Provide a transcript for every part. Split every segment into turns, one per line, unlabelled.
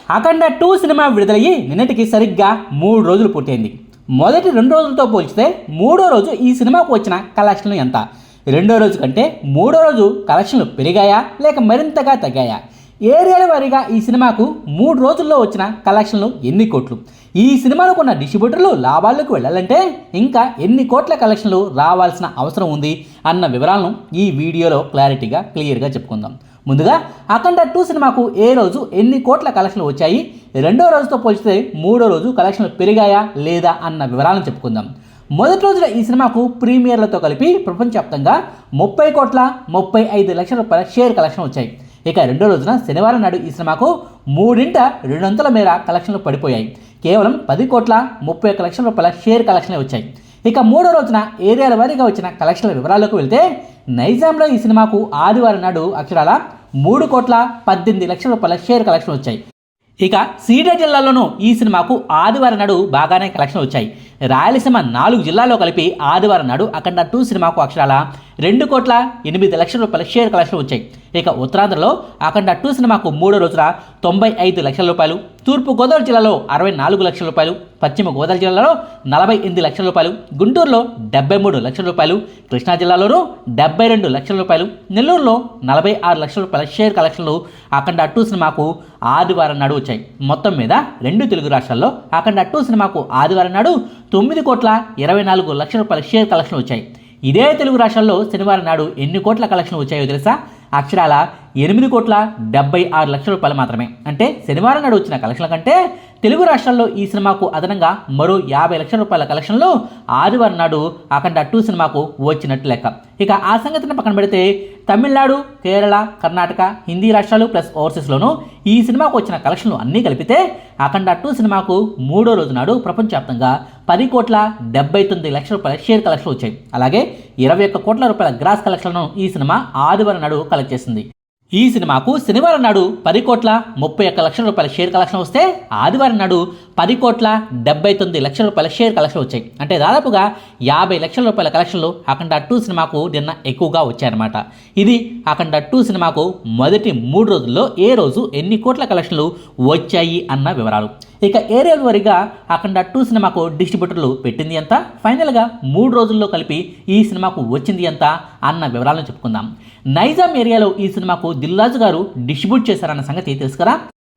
అఖండ 2 cinema విడుదలయ్యి నిన్నటికి సరిగ్గా 3 రోజులు పూర్తయింది. మొదటి 2 రోజులతో పోల్చితే మూడో రోజు ఈ సినిమాకు వచ్చిన కలెక్షన్లు ఎంత? రెండో రోజు కంటే మూడో రోజు కలెక్షన్లు పెరిగాయా లేక మరింతగా తగ్గాయా? ఏరియాల వారీగా ఈ సినిమాకు 3 రోజుల్లో వచ్చిన కలెక్షన్లు ఎన్ని కోట్లు? ఈ సినిమాలో కొన్న డిస్ట్రిబ్యూటర్లు లాభాల్లోకి వెళ్ళాలంటే ఇంకా ఎన్ని కోట్ల కలెక్షన్లు రావాల్సిన అవసరం ఉంది అన్న వివరాలను ఈ వీడియోలో క్లియర్గా చెప్పుకుందాం. ముందుగా అఖండ 2 సినిమాకు ఏ రోజు ఎన్ని కోట్ల కలెక్షన్లు వచ్చాయి, రెండో రోజుతో పోల్చితే మూడో రోజు కలెక్షన్లు పెరిగాయా లేదా అన్న వివరాలను చెప్పుకుందాం. మొదటి రోజున ఈ సినిమాకు ప్రీమియర్లతో కలిపి ప్రపంచవ్యాప్తంగా 30,35 లక్షల రూపాయల షేర్ కలెక్షన్ వచ్చాయి. ఇక రెండో రోజున శనివారం నాడు ఈ సినిమాకు 2/3 మేర కలెక్షన్లు పడిపోయాయి. కేవలం 10,31 లక్షల రూపాయల షేర్ కలెక్షన్లు వచ్చాయి. ఇక మూడో రోజున ఏరియాల వారీగా వచ్చిన కలెక్షన్ల వివరాల్లోకి వెళ్తే నైజాంలో ఈ సినిమాకు ఆదివారం నాడు అక్షరాల 3,18 లక్షల రూపాయల షేర్ కలెక్షన్ వచ్చాయి. ఇక సీడెడ్ జిల్లాలోనూ ఈ సినిమాకు ఆదివారం నాడు బాగానే కలెక్షన్ వచ్చాయి. రాయలసీమ 4 జిల్లాల్లో కలిపి ఆదివారం నాడు అఖండ 2 సినిమాకు అక్షరాల 2,08 లక్షల రూపాయల షేర్ కలెక్షన్ వచ్చాయి. ఇక ఉత్తరాంధ్రలో అఖండ 2 సినిమాకు మూడో రోజున 95 లక్షల రూపాయలు, తూర్పు గోదావరి జిల్లాలో 64 లక్షల రూపాయలు, పశ్చిమ గోదావరి జిల్లాలో 48 లక్షల రూపాయలు, గుంటూరులో 73 లక్షల రూపాయలు, కృష్ణా జిల్లాలోనూ 72 లక్షల రూపాయలు, నెల్లూరులో 46 లక్షల రూపాయల షేర్ కలెక్షన్లు అఖండ 2 సినిమాకు ఆదివారం నాడు వచ్చాయి. మొత్తం మీద 2 తెలుగు రాష్ట్రాల్లో అఖండ 2 సినిమాకు ఆదివారం నాడు 9,24 లక్షల రూపాయల షేర్ కలెక్షన్ వచ్చాయి. ఇదే తెలుగు రాష్ట్రాల్లో శనివారం నాడు ఎన్ని కోట్ల కలెక్షన్ వచ్చాయో తెలుసా? అక్షరాల 8,76 లక్షల రూపాయలు మాత్రమే. అంటే శనివారం నాడు వచ్చిన కలెక్షన్ల కంటే తెలుగు రాష్ట్రాల్లో ఈ సినిమాకు అదనంగా మరో 50 లక్షల రూపాయల కలెక్షన్లు ఆదివారం నాడు అఖండ 2 సినిమాకు వచ్చినట్టు లెక్క. ఇక ఆ సంగతిని పక్కన పెడితే తమిళనాడు, కేరళ, కర్ణాటక, హిందీ రాష్ట్రాలు ప్లస్ ఓవర్సీస్లోనూ ఈ సినిమాకు వచ్చిన కలెక్షన్లు అన్నీ కలిపితే అఖండ 2 సినిమాకు మూడో రోజు నాడు ప్రపంచవ్యాప్తంగా 10,79 లక్షల రూపాయల షేర్ కలెక్షన్లు వచ్చాయి. అలాగే 21 కోట్ల రూపాయల గ్రాస్ కలెక్షన్లను ఈ సినిమా ఆదివారం నాడు కలెక్ట్ చేసింది. ఈ సినిమాకు శనివారం నాడు 10,31 లక్షల రూపాయల షేర్ కలెక్షన్ వస్తే ఆదివారం నాడు 10,79 లక్షల రూపాయల షేర్ కలెక్షన్ వచ్చాయి. అంటే దాదాపుగా 50 లక్షల రూపాయల కలెక్షన్లు అఖండ 2 సినిమాకు నిన్న ఎక్కువగా వచ్చాయన్నమాట. ఇది అఖండ 2 సినిమాకు మొదటి 3 రోజుల్లో ఏ రోజు ఎన్ని కోట్ల కలెక్షన్లు వచ్చాయి అన్న వివరాలు. ఇక ఏరియా వారీగా అఖండ 2 సినిమాకు డిస్ట్రిబ్యూటర్లు పెట్టింది ఎంత, ఫైనల్గా 3 రోజుల్లో కలిపి ఈ సినిమాకు వచ్చింది ఎంత అన్న వివరాలను చెప్పుకుందాం. నైజాం ఏరియాలో ఈ సినిమాకు దిల్రాజు గారు డిస్ట్రిబ్యూట్ చేశారన్న సంగతి తెలుసు కదా.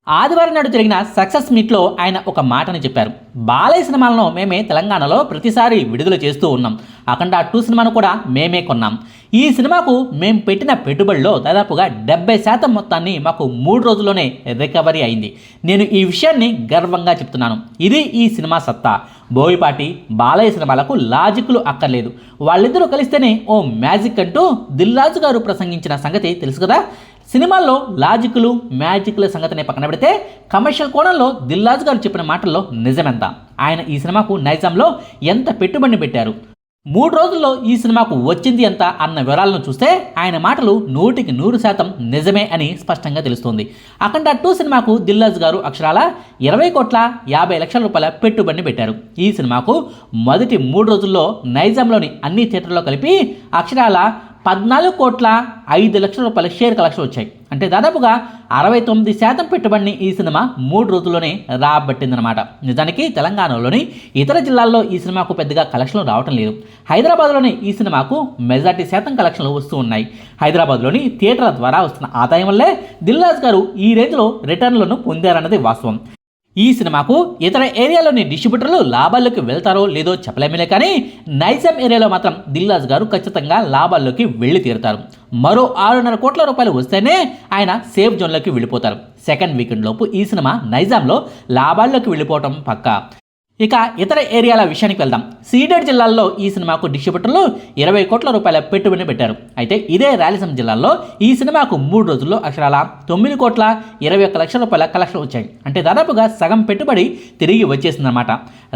ఆదివారం నాడు జరిగిన సక్సెస్ మీట్లో ఆయన ఒక మాటని చెప్పారు. బాలయ్య సినిమాలను మేమే తెలంగాణలో ప్రతిసారి విడుదల చేస్తూ ఉన్నాం. అఖండ 2 సినిమాను కూడా మేమే కొన్నాం. ఈ సినిమాకు మేము పెట్టిన పెట్టుబడిలో దాదాపుగా 70% మొత్తాన్ని మాకు 3 రోజుల్లోనే రికవరీ అయింది. నేను ఈ విషయాన్ని గర్వంగా చెప్తున్నాను. ఇది ఈ సినిమా సత్తా. బోయపాటి, బాలయ్య సినిమాలకు లాజిక్లు అక్కర్లేదు. వాళ్ళిద్దరూ కలిస్తేనే ఓ మ్యాజిక్ అంటూ దిల్రాజు గారు ప్రసంగించిన సంగతి తెలుసు కదా. సినిమాల్లో లాజిక్లు, మ్యాజిక్ల సంగతిని పక్కన పెడితే కమర్షియల్ కోణంలో దిల్రాజు గారు చెప్పిన మాటల్లో నిజమెంత? ఆయన ఈ సినిమాకు నైజాంలో ఎంత పెట్టుబడిని పెట్టారు, 3 రోజుల్లో ఈ సినిమాకు వచ్చింది ఎంత అన్న వివరాలను చూస్తే ఆయన మాటలు 100% నిజమే అని స్పష్టంగా తెలుస్తోంది. అఖండ 2 సినిమాకు దిల్రాజు గారు అక్షరాల 20,50 లక్షల రూపాయల పెట్టుబడిని పెట్టారు. ఈ సినిమాకు మొదటి 3 రోజుల్లో నైజాంలోని అన్ని థియేటర్లో కలిపి అక్షరాల 14,05 లక్షల రూపాయల షేర్ కలెక్షన్ వచ్చాయి. అంటే దాదాపుగా 69% పెట్టుబడిని ఈ సినిమా 3 రోజుల్లోనే రాబట్టిందనమాట. నిజానికి తెలంగాణలోని ఇతర జిల్లాల్లో ఈ సినిమాకు పెద్దగా కలెక్షన్లు రావటం లేదు. హైదరాబాద్లోని ఈ సినిమాకు మెజారిటీ శాతం కలెక్షన్లు వస్తూ ఉన్నాయి. హైదరాబాద్లోని థియేటర్ల ద్వారా వస్తున్న ఆదాయం వల్లే దిల్రాజు గారు ఈ రేంజ్లో రిటర్న్లను పొందారన్నది వాస్తవం. ఈ సినిమాకు ఇతర ఏరియాలోని డిస్ట్రిబ్యూటర్లు లాభాల్లోకి వెళ్తారో లేదో చెప్పలేమిలే, కానీ నైజాం ఏరియాలో మాత్రం దిల్రాజు గారు ఖచ్చితంగా లాభాల్లోకి వెళ్ళి తీరుతారు. మరో 6.5 కోట్ల రూపాయలు వస్తేనే ఆయన సేఫ్ జోన్లోకి వెళ్ళిపోతారు. సెకండ్ వీకెండ్ లోపు ఈ సినిమా నైజాంలో లాభాల్లోకి వెళ్ళిపోవటం పక్కా. ఇక ఇతర ఏరియాల విషయానికి వెళ్దాం. సీడెడ్ జిల్లాల్లో ఈ సినిమాకు డిస్ట్రిబ్యూటర్లు 20 కోట్ల రూపాయల పెట్టుబడిని పెట్టారు. అయితే ఇదే రాయలసీమ జిల్లాలో ఈ సినిమాకు 3 రోజుల్లో అక్షరాల 9,21 లక్షల రూపాయల కలెక్షన్ వచ్చాయి. అంటే దాదాపుగా సగం పెట్టుబడి తిరిగి వచ్చేసిందన్నమాట.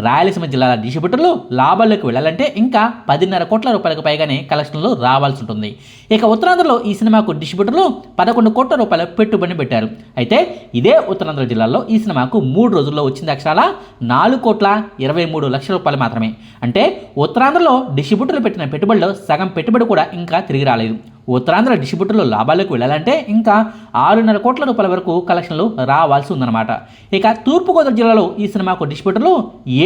రాయలసీమ జిల్లాల డిస్ట్రిబ్యూటర్లు లాభాల్లోకి వెళ్ళాలంటే ఇంకా 10.5 కోట్ల రూపాయలకు పైగానే కలెక్షన్లు రావాల్సి ఉంటుంది. ఇక ఉత్తరాంధ్రలో ఈ సినిమాకు డిస్ట్రిబ్యూటర్లు 11 కోట్ల రూపాయల పెట్టుబడిని పెట్టారు. అయితే ఇదే ఉత్తరాంధ్ర జిల్లాలో ఈ సినిమాకు 3 రోజుల్లో వచ్చింది అక్షరాల 4,23 లక్షల రూపాయలు మాత్రమే. అంటే ఉత్తరాంధ్రలో డిస్ట్రిబ్యూటర్లు పెట్టిన పెట్టుబడిలో సగం పెట్టుబడి కూడా ఇంకా తిరిగి రాలేదు. ఉత్తరాంధ్ర డిస్ట్రిబ్యూటర్లు లాభాలకు వెళ్ళాలంటే ఇంకా 6.5 కోట్ల రూపాయల వరకు కలెక్షన్లు రావాల్సి ఉందన్నమాట. ఇక తూర్పుగోదావరి జిల్లాలో ఈ సినిమాకు డిస్ట్రిబ్యూటర్లు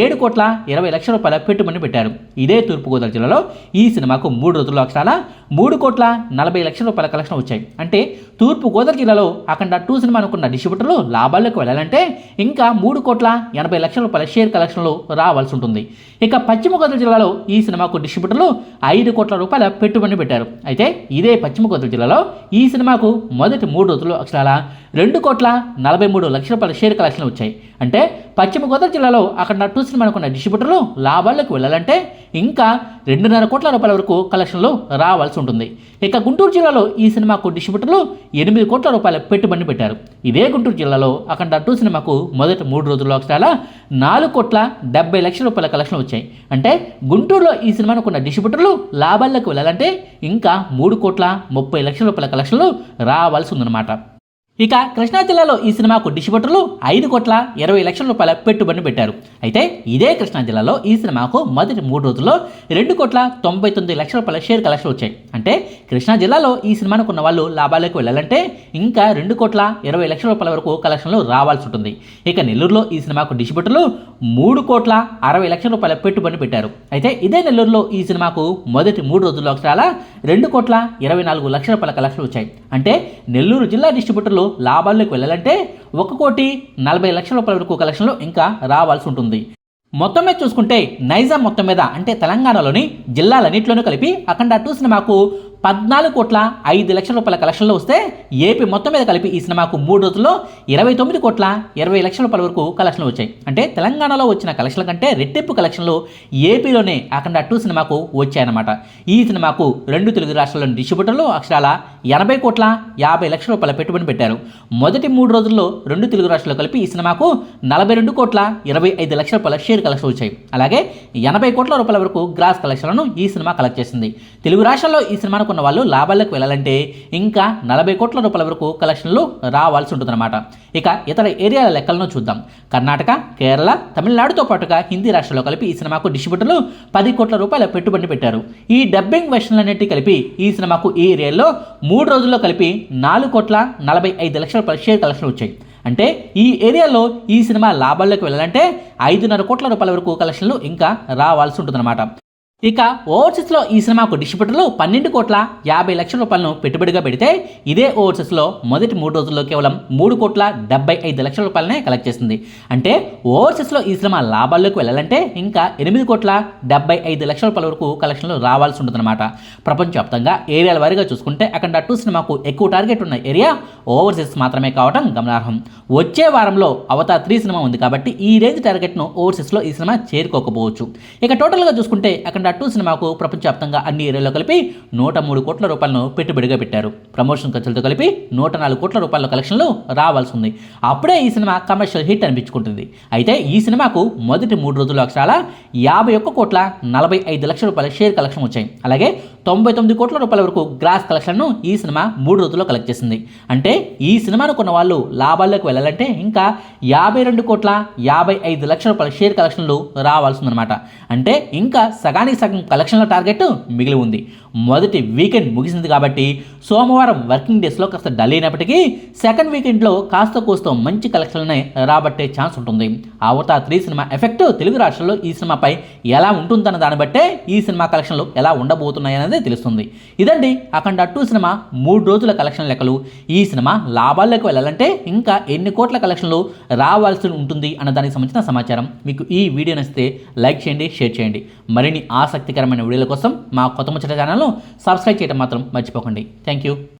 7,20,00,000 రూపాయల పెట్టుబడి పెట్టారు. ఇదే తూర్పుగోదావరి జిల్లాలో ఈ సినిమాకు 3 రోజుల్లో అక్షరాల 3,40,00,000 రూపాయల కలెక్షన్ వచ్చాయి. అంటే తూర్పుగోదావరి జిల్లాలో అఖండ 2 సినిమా అనుకున్న డిస్ట్రిబ్యూటర్లు లాభాల్లోకి వెళ్ళాలంటే ఇంకా 3,80,00,000 రూపాయల షేర్ కలెక్షన్లు రావాల్సి ఉంటుంది. ఇక పశ్చిమ గోదావరి జిల్లాలో ఈ సినిమాకు డిస్ట్రిబ్యూటర్లు 5 కోట్ల రూపాయల పెట్టుబడి పెట్టారు. అయితే ఇదే పశ్చిమ గోదావరి జిల్లాలో ఈ సినిమాకు మొదటి 3 రోజుల్లో అక్షరాల 2,43,00,000 రూపాయల షేర్ కలెక్షన్లు వచ్చాయి. అంటే పశ్చిమ గోదావరి జిల్లాలో అఖండ 2 సినిమా అనుకున్న డిస్ట్రిబ్యూటర్లు లాభాల్లోకి వెళ్ళాలంటే ఇంకా 2.5 కోట్ల రూపాయల వరకు కలెక్షన్లు రావాల్సి ఉంటుంది. ఇక గుంటూరు జిల్లాలో ఈ సినిమాకు డిస్ట్రిబ్యూటర్లు 8 కోట్ల రూపాయల పెట్టుబడి పెట్టారు. ఇదే గుంటూరు జిల్లాలో అఖండ 2 సినిమాకు మొదటి 3 రోజుల్లో అక్షరాల 4,70,00,000 రూపాయల కలెక్షన్లు వచ్చాయి. అంటే గుంటూరులో ఈ సినిమా అనుకున్న డిస్ట్రిబ్యూటర్లు లాభాల్లోకి వెళ్ళాలంటే ఇంకా 3,30,00,000 రూపాయల కలెక్షన్లు రావాల్సి ఉందన్నమాట. ఇక కృష్ణా జిల్లాలో ఈ సినిమాకు డిస్ట్రిబ్యూటర్లు 5,20,00,000 రూపాయల పెట్టుబడి పెట్టారు. అయితే ఇదే కృష్ణా జిల్లాలో ఈ సినిమాకు మొదటి 3 రోజుల్లో 2,99,00,000 రూపాయల షేర్ కలెక్షన్ వచ్చాయి. అంటే కృష్ణా జిల్లాలో ఈ సినిమాను కొన్న వాళ్ళు లాభాలకు వెళ్ళాలంటే ఇంకా 2,20,00,000 రూపాయల వరకు కలెక్షన్లు రావాల్సి ఉంటుంది. ఇక నెల్లూరులో ఈ సినిమాకు డిస్ట్రిబ్యూటర్లు 3,60,00,000 రూపాయల పెట్టుబడి పెట్టారు. అయితే ఇదే నెల్లూరులో ఈ సినిమాకు మొదటి 3 రోజుల్లో అక్షరాల 2,24,00,000 రూపాయల కలెక్షన్లు వచ్చాయి. అంటే నెల్లూరు జిల్లా డిస్ట్రిబ్యూటర్లు లాభాల్లోకి వెళ్ళాలంటే 1,40,00,000 రూపాయల వరకు కలెక్షన్లు ఇంకా రావాల్సి ఉంటుంది. మొత్తం మీద చూసుకుంటే నైజాం మొత్తం మీద అంటే తెలంగాణలోని జిల్లాలన్నింటిలోనూ కలిపి అఖండ 2 సినిమాకు 14,05,00,000 రూపాయల కలెక్షన్లు వస్తే ఏపీ మొత్తం మీద కలిపి ఈ సినిమాకు 3 రోజుల్లో 29,20,00,000 రూపాయల వరకు కలెక్షన్లు వచ్చాయి. అంటే తెలంగాణలో వచ్చిన కలెక్షన్ల కంటే రెట్టింపు కలెక్షన్లు ఏపీలోనే అఖండ 2 సినిమాకు వచ్చాయన్నమాట. ఈ సినిమాకు 2 తెలుగు రాష్ట్రాల్లోని డిస్ట్రిబ్యూటర్లు అక్షరాల 80,50,00,000 రూపాయల పెట్టుబడి పెట్టారు. మొదటి 3 రోజుల్లో 2 తెలుగు రాష్ట్రాల్లో కలిపి ఈ సినిమాకు 42,25,00,000 రూపాయల షేర్ కలెక్షన్ వచ్చాయి. అలాగే 80 కోట్ల రూపాయల వరకు గ్రాస్ కలెక్షన్లను ఈ సినిమా కలెక్ట్ చేసింది. తెలుగు రాష్ట్రాల్లో ఈ సినిమాను కొన్న వాళ్ళు లాభాలకు వెళ్ళాలంటే ఇంకా 40 కోట్ల రూపాయల వరకు కలెక్షన్లు రావాల్సి ఉంటుందన్నమాట. ఇక ఇతర ఏరియాల లెక్కలను చూద్దాం. కర్ణాటక, కేరళ, తమిళనాడుతో పాటుగా హిందీ రాష్ట్రాల్లో కలిపి ఈ సినిమాకు డిస్ట్రిబ్యూటర్లు 10 కోట్ల రూపాయల పెట్టుబడి పెట్టారు. ఈ డబ్బింగ్ వెర్షన్లన్నిటి కలిపి ఈ సినిమాకు ఈ ఏరియాలో 3 రోజుల్లో కలిపి 4,45,00,000 రూపాయల షేర్ కలెక్షన్లు వచ్చాయి. అంటే ఈ ఏరియాలో ఈ సినిమా లాభాల్లోకి వెళ్ళాలంటే 5.5 కోట్ల రూపాయల వరకు కలెక్షన్లు ఇంకా రావాల్సి ఉంటుందన్నమాట. ఇక ఓవర్సీస్లో ఈ సినిమాకు డిస్ట్రిబ్యూటర్లు 12,50,00,000 రూపాయలను పెట్టుబడిగా పెడితే ఇదే ఓవర్సీస్లో మొదటి 3 రోజుల్లో కేవలం 3,75,00,000 రూపాయలనే కలెక్ట్ చేసింది. అంటే ఓవర్సీస్లో ఈ సినిమా లాభాల్లోకి వెళ్ళాలంటే ఇంకా 8,75,00,000 రూపాయల వరకు కలెక్షన్లు రావాల్సి ఉంటుందన్నమాట. ప్రపంచవ్యాప్తంగా ఏరియాల వారీగా చూసుకుంటే అఖండ 2 సినిమాకు ఎక్కువ టార్గెట్ ఉన్న ఏరియా ఓవర్సీస్ మాత్రమే కావడం గమనార్హం. వచ్చే వారంలో అవతార్ 3 సినిమా ఉంది కాబట్టి ఈ రేంజ్ టార్గెట్ను ఓవర్సీస్లో ఈ సినిమా చేరుకోకపోవచ్చు. ఇక టోటల్గా చూసుకుంటే అఖండ 2 సినిమాకు ప్రపంచవ్యాప్తంగా అన్ని ఏరియాలో కలిపి 103 కోట్ల రూపాయలను పెట్టుబడిగా పెట్టారు. ప్రమోషన్ ఖర్చులతో కలిపి 104 కోట్ల రూపాయల కలెక్షన్లు రావాల్సి ఉంది. అప్పుడే ఈ సినిమా కమర్షియల్ హిట్ అనిపించుకుంటుంది. అయితే ఈ సినిమాకు మొదటి 3 రోజుల్లో అక్షరాల 51,45,00,000 రూపాయల షేర్ కలెక్షన్ వచ్చాయి. అలాగే 99 కోట్ల రూపాయల వరకు గ్రాస్ కలెక్షన్ను ఈ సినిమా 3 రోజుల్లో కలెక్ట్ చేసింది. అంటే ఈ సినిమాను కొన్న వాళ్ళు లాభాల్లోకి వెళ్ళాలంటే ఇంకా 52,55,00,000 రూపాయల షేర్ కలెక్షన్లు రావాల్సి ఉందన్నమాట. అంటే ఇంకా సగానికి సగం కలెక్షన్ల టార్గెట్ మిగిలి ఉంది. మొదటి వీకెండ్ ముగిసింది కాబట్టి సోమవారం వర్కింగ్ డేస్లో కాస్త డల్ అయినప్పటికీ సెకండ్ వీకెండ్లో కాస్త కోస్తో మంచి కలెక్షన్లనే రాబట్టే ఛాన్స్ ఉంటుంది. అవతార్ 3 సినిమా ఎఫెక్ట్ తెలుగు రాష్ట్రాల్లో ఈ సినిమాపై ఎలా ఉంటుందన్న దాన్ని బట్టే ఈ సినిమా కలెక్షన్లు ఎలా ఉండబోతున్నాయి అనేది తెలుస్తుంది. ఇదండి అఖండ 2 సినిమా 3 రోజుల కలెక్షన్ లెక్కలు. ఈ సినిమా లాభాల్లోకి వెళ్ళాలంటే ఇంకా ఎన్ని కోట్ల కలెక్షన్లు రావాల్సి ఉంటుంది అన్న దానికి సంబంధించిన సమాచారం. మీకు ఈ వీడియో నచ్చితే లైక్ చేయండి, షేర్ చేయండి. మరిన్ని ఆసక్తికరమైన వీడియోల కోసం మా కొత్త ముచ్చట ఛానల్ను సబ్స్క్రైబ్ చేయడం మాత్రం మర్చిపోకండి. Thank you.